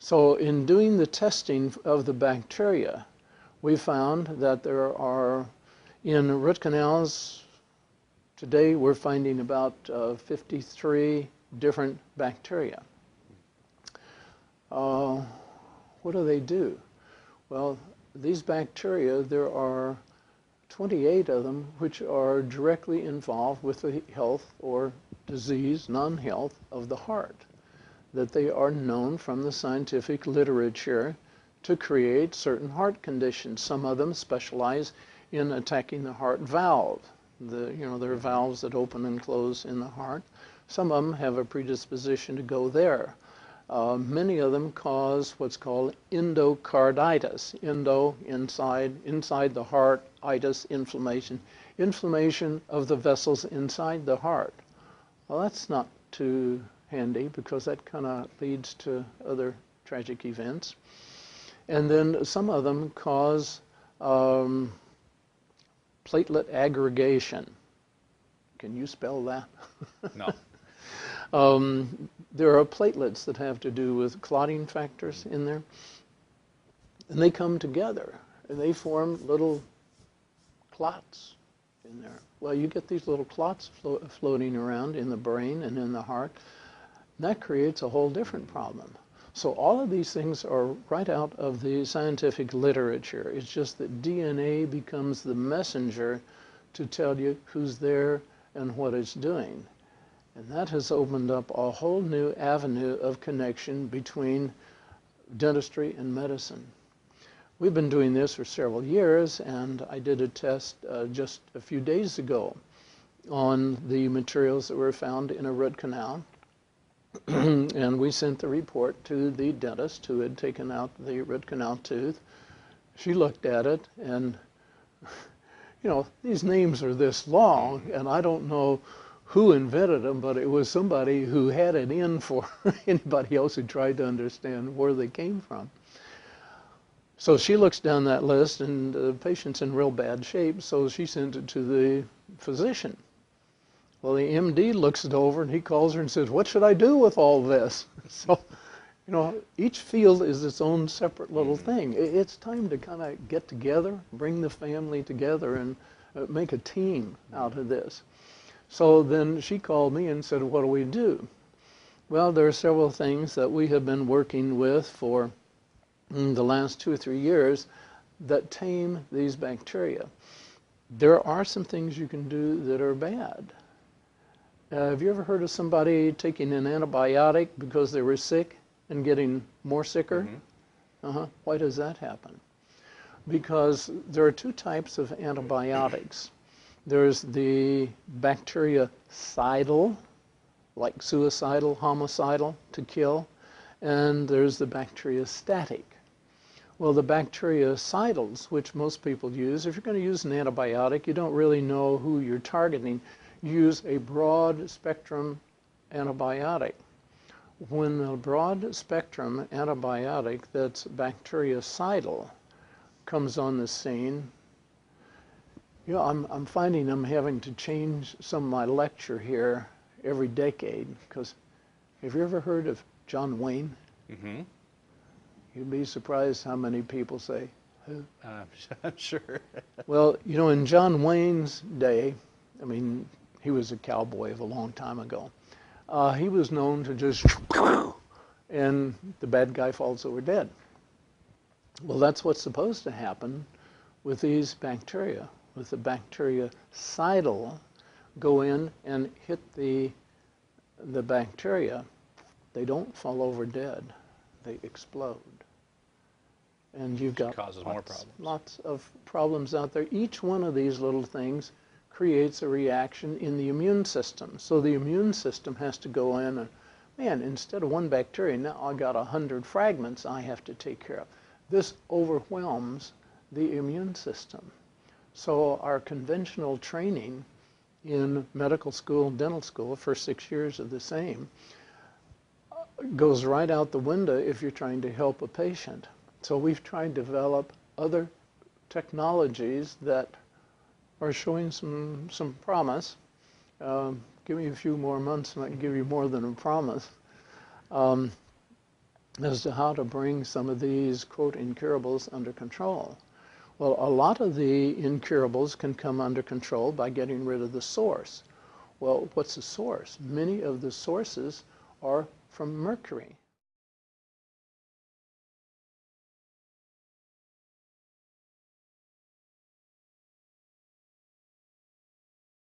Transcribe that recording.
So in doing the testing of the bacteria, we found that there are, in root canals, today we're finding about 53 different bacteria. What do they do? Well, these bacteria, there are 28 of them which are directly involved with the health or disease, non-health of the heart, that they are known from the scientific literature to create certain heart conditions. Some of them specialize in attacking the heart valve. There are valves that open and close in the heart. Some of them have a predisposition to go there. Many of them cause what's called endocarditis. Endo, inside the heart, itis, inflammation of the vessels inside the heart. Well, that's not too handy because that kind of leads to other tragic events. And then some of them cause platelet aggregation. Can you spell that? No. There are platelets that have to do with clotting factors in there, and they come together and they form little clots in there. Well, you get these little clots floating around in the brain and in the heart. And that creates a whole different problem. So all of these things are right out of the scientific literature. It's just that DNA becomes the messenger to tell you who's there and what it's doing. And that has opened up a whole new avenue of connection between dentistry and medicine. We've been doing this for several years, and I did a test just a few days ago on the materials that were found in a root canal. And we sent the report to the dentist who had taken out the root canal tooth. She looked at it, and these names are this long, and I don't know who invented them, but it was somebody who had it in for anybody else who tried to understand where they came from. So she looks down that list, and the patient's in real bad shape, so she sent it to the physician. Well, the MD looks it over, and he calls her and says, "What should I do with all this?" So, each field is its own separate little thing. It's time to kind of get together, bring the family together, and make a team out of this. So then she called me and said, "What do we do?" Well, there are several things that we have been working with for the last 2 or 3 years that tame these bacteria. There are some things you can do that are bad. Have you ever heard of somebody taking an antibiotic because they were sick and getting more sicker? Mm-hmm. Why does that happen? Because there are 2 types of antibiotics. There's the bactericidal, like suicidal, homicidal, to kill, and there's the bacteriostatic. Well, the bactericidals, which most people use, if you're going to use an antibiotic, you don't really know who you're targeting. You use a broad spectrum antibiotic. When a broad spectrum antibiotic that's bactericidal comes on the scene, I'm finding I'm having to change some of my lecture here every decade, because have you ever heard of John Wayne? Mm-hmm. You'd be surprised how many people say, "Who?" I'm sure. Well, in John Wayne's day, he was a cowboy of a long time ago. He was known to just, and the bad guy falls over dead. Well, that's what's supposed to happen with these bacteria. With the bactericidal, go in and hit the bacteria. They don't fall over dead. They explode. And you've got lots of problems out there. Each one of these little things creates a reaction in the immune system. So the immune system has to go in and, man, instead of 1 bacteria, now I got 100 fragments I have to take care of. This overwhelms the immune system. So our conventional training in medical school, dental school, first 6 years of the same, goes right out the window if you're trying to help a patient. So we've tried to develop other technologies that are showing some promise. Give me a few more months and I can give you more than a promise. as to how to bring some of these, quote, incurables under control. Well, a lot of the incurables can come under control by getting rid of the source. Well, what's the source? Many of the sources are from mercury.